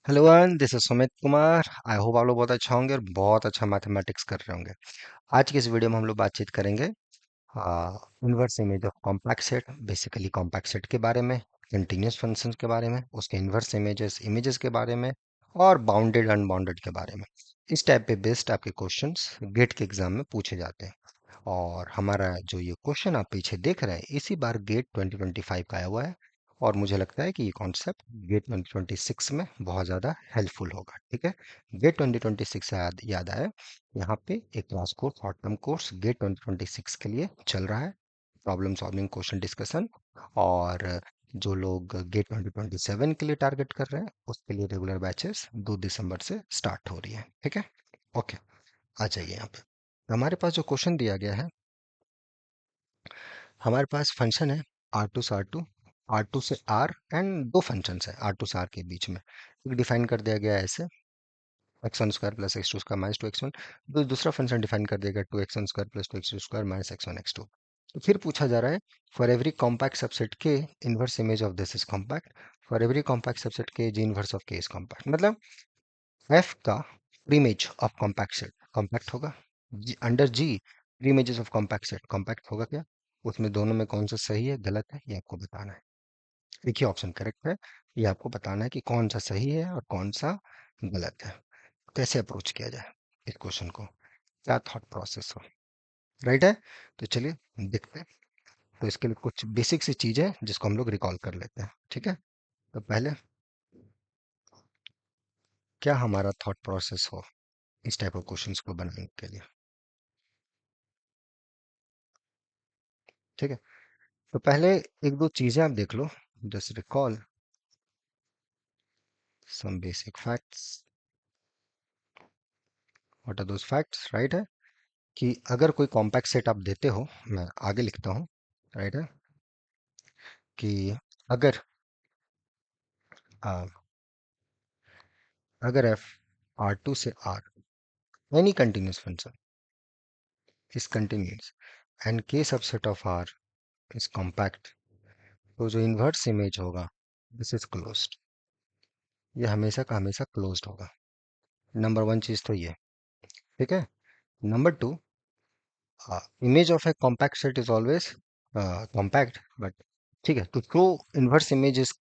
Hello everyone, this is Sumit Kumar. I hope आप लोग बहुत अच्छा होंगे और बहुत अच्छा मैथमेटिक्स कर रहे होंगे। आज की इस वीडियो में हम लोग बातचीत करेंगे inverse image of compact set, basically compact set के बारे में, कंटीन्यूअस फंक्शंस के बारे में, उसके इनवर्स इमेजेस इमेजेस के बारे में और बाउंडेड अनबाउंडेड के बारे में। इस टाइप पे बेस्ड आपके क्वेश्चंस गेट के एग्जाम में पूछे जाते हैं। और हमारा जो ये क्वेश्चन आप पीछे देख रहे हैं इसी बार गेट 2025 का आया हुआ है। और मुझे लगता है कि ये कॉन्सेप्ट गेट 2026 में बहुत ज़्यादा हेल्पफुल होगा। ठीक है, गेट 2026 से याद आया, यहाँ पे एक class course short term course gate 2026 के लिए चल रहा है, प्रॉब्लम सॉल्विंग क्वेश्चन डिस्कशन। और जो लोग गेट 2027 के लिए टारगेट कर रहे हैं उसके लिए रेगुलर बैचेस 2 दिसंबर से स्टार्ट हो रही है। ठीक है, ओके, आ जाइए यहाँ पे। हमारे पास जो क्वेश्चन दिया गया है, हमारे पास फंक्शन है R2 से R2, R2 से R एंड दो फंक्शंस है R2 से R के बीच में। एक डिफाइन कर दिया गया है ऐसे x1² plus x2² minus 2x1। दूसरा फंक्शन डिफाइन कर दिया गया 2x1² plus 2x2² minus x1 x2। तो फिर पूछा जा रहा है for every compact subset K inverse image of this is compact, for every compact subset K G inverse of K is compact. मतलब F का preimage of compact set compact होगा, G under G preimages of compact set compact होगा क्या, उसमें दोनों में कौन सा सही है गलत है ये आपको बताना है। एक ही ऑप्शन करेक्ट है, ये आपको बताना है कि कौन सा सही है और कौन सा गलत है। कैसे अप्रोच किया जाए इस क्वेश्चन को, क्या थॉट प्रोसेस हो, राइट है। तो चलिए देखते हैं। तो इसके लिए कुछ बेसिक सी चीज है जिसको हम लोग रिकॉल कर लेते हैं। ठीक है, तो पहले क्या हमारा थॉट प्रोसेस हो इस टाइप ऑफ क्वेश्चंस को बनाने के लिए। ठीक है, तो पहले एक दो चीजें आप देख लो, just recall some basic facts. What are those facts, right है, कि अगर कोई कॉम्पैक्ट सेट आप देते हो, मैं आगे लिखता हूँ, राइट है, कि अगर आ, अगर एफ R2 से R any continuous function is continuous and k subset of R is compact, तो जो इन्वर्स इमेज होगा दिस इज क्लोज्ड, ये हमेशा का हमेशा क्लोज्ड होगा। नंबर वन चीज तो ये। ठीक है, number two, image of a compact set is always compact, but ठीक है, to show inverse image is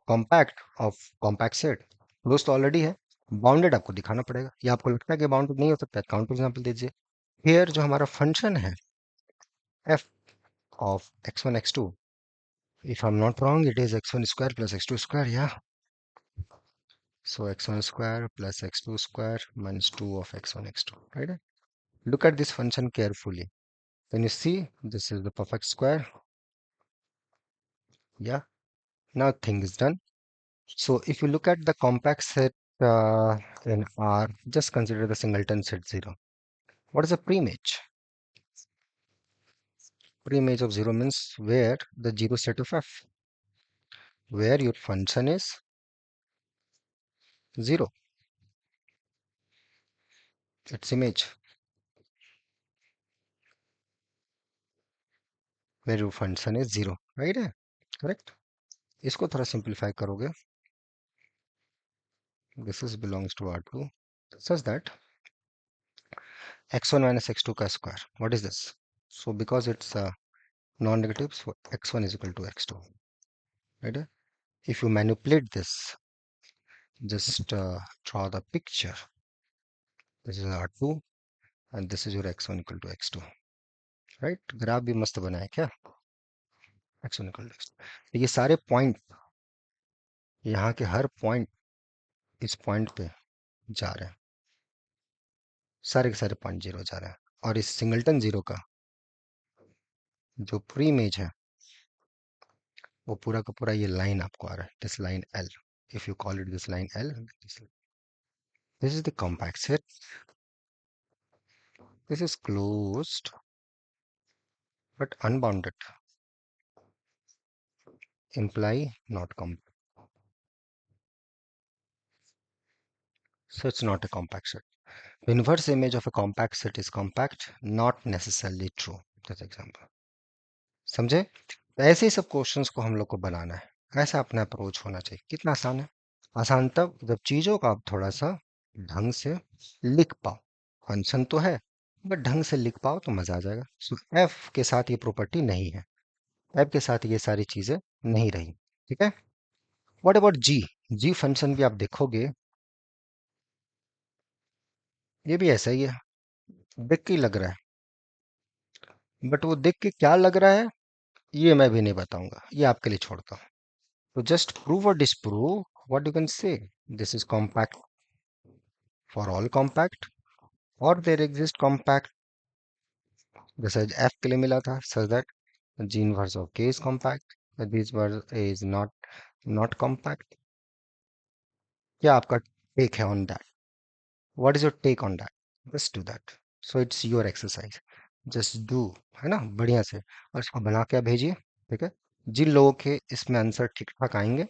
compact of compact set, close तो ऑलरेडी है, बाउंडेड आपको दिखाना पड़ेगा। या आपको लगता है कि बाउंडेड नहीं हो सकता, काउंटर एग्जांपल दीजिए। हियर जो हमारा फंक्शन है f of x1 x2, if I'm not wrong it is x1 square plus x2 square, yeah, so x1 square plus x2 square minus 2 of x1 x2, right? Look at this function carefully. Can you see this is the perfect square? Yeah, now thing is done. So if you look at the compact set in R, just consider the singleton set 0. What is a preimage? Preimage of 0 means where the 0 set of f, where your function is 0, its image, where your function is 0, right है, correct। इसको थोड़ा simplify करोगे, this is belongs to R2 such that x1 minus x2 का square, what is this? So because it's non-negative, so x1 is equal to x2, right? If you manipulate this, just draw the picture. This is R2 and this is your x1 equal to x2, right? Graph भी मस्त बना है क्या, x1 equal to x2। तो ये सारे point, यहाँ के हर पॉइंट इस पॉइंट पे जा रहे हैं, सारे के सारे पॉइंट जीरो जा रहे हैं। और इस सिंगलटन जीरो का जो प्री इमेज है वो पूरा का पूरा ये लाइन आपको आ रहा है, this line L, if you call it this line L, this is the compact set, this is closed but unbounded, imply not compact, so it's not a compact set. The inverse image of a compact set is compact, not necessarily true, that's example। समझे, तो ऐसे ही सब questions को हम लोग को बनाना है, ऐसा अपना अप्रोच होना चाहिए। कितना आसान है, आसान तब जब चीजों का आप थोड़ा सा ढंग से लिख पाओ। फंक्शन तो है बट ढंग से लिख पाओ तो मजा आ जाएगा। सो एफ के साथ ये प्रॉपर्टी नहीं है, एफ के साथ ये सारी चीजें नहीं रही। ठीक है। What about G? G function भी आप देखोगे, ये भी ऐसा ही है, देख के ही लग रहा है, बट वो देख के क्या लग रहा है ये मैं भी नहीं बताऊंगा, ये आपके लिए छोड़ता हूँ। तो जस्ट प्रूव और disprove what you can say this is compact for all compact, और देयर एग्जिस्ट कॉम्पैक्ट जैसे एफ के लिए मिला था, such that G inverse of K is compact, this verse is not compact. क्या आपका टेक है on that? What is your take on that? Just do that. So it's your exercise, just do, है ना, बढ़िया से, और इसको बना के भेजिए। ठीक है। जिन लोगों के इसमें आंसर ठीक ठाक आएंगे,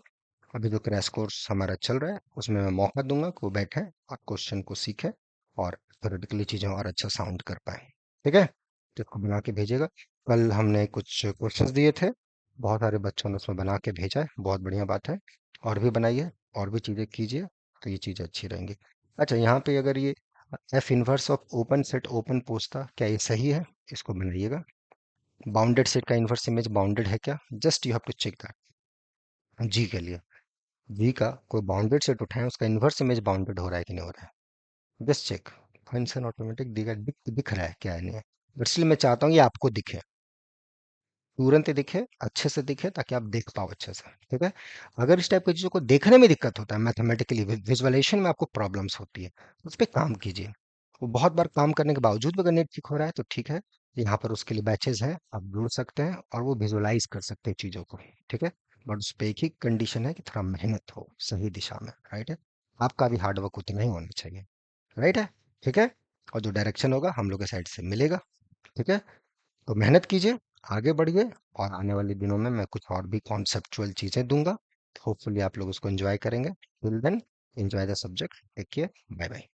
अभी जो क्रैश कोर्स हमारा चल रहा है उसमें मैं मौका दूंगा कि वो बैठे और क्वेश्चन को सीखे और थ्योरेटिकली चीजें और अच्छा साउंड कर पाए। ठीक है। तो इसको बना के भेजिएगा। कल हमने कुछ क्वेश्चंस दिए थे, बहुत सारे बच्चों ने उसमें बना के भेजा है, बहुत बढ़िया बात है। और भी बनाइए, और भी चीजें कीजिए, तो ये चीजें अच्छी रहेंगी। अच्छा, यहाँ पे अगर ये F inverse of open set open पूछता, क्या ये सही है? इसको बनाइएगा। बाउंडेड सेट का इनवर्स इमेज बाउंडेड है क्या? Just you have to check that G के लिए। जी का कोई बाउंडेड सेट उठाएं, उसका इन्वर्स इमेज बाउंडेड हो रहा है कि नहीं हो रहा है, जस्ट चेक। फंक्शन ऑटोमेटिक दिख रहा है क्या है नहीं है, बट इसलिए मैं चाहता हूँ ये आपको दिखे, तुरंत ही दिखे, अच्छे से दिखे, ताकि आप देख पाओ अच्छे से। ठीक है। अगर इस टाइप की चीज़ों को देखने में दिक्कत होता है, मैथमेटिकली विजुअलाइजेशन में आपको प्रॉब्लम्स होती है, उस पर काम कीजिए। वो बहुत बार काम करने के बावजूद भी अगर नेट ठीक हो रहा है तो ठीक है, यहाँ पर उसके लिए बैचेज हैं, आप जुड़ सकते हैं और वो विजुअलाइज कर सकते हैं चीज़ों को। ठीक है। बट उस पर एक ही कंडीशन है कि थोड़ा मेहनत हो सही दिशा में, राइट है। आपका भी हार्डवर्क उतना ही होना चाहिए, राइट है। ठीक है। और जो डायरेक्शन होगा हम लोग के साइड से मिलेगा। ठीक है। तो मेहनत कीजिए, आगे बढ़िए, और आने वाले दिनों में मैं कुछ और भी कॉन्सेप्चुअल चीज़ें दूंगा। होपफुली आप लोग उसको एंजॉय करेंगे। Till then, enjoy the subject, take care, bye bye.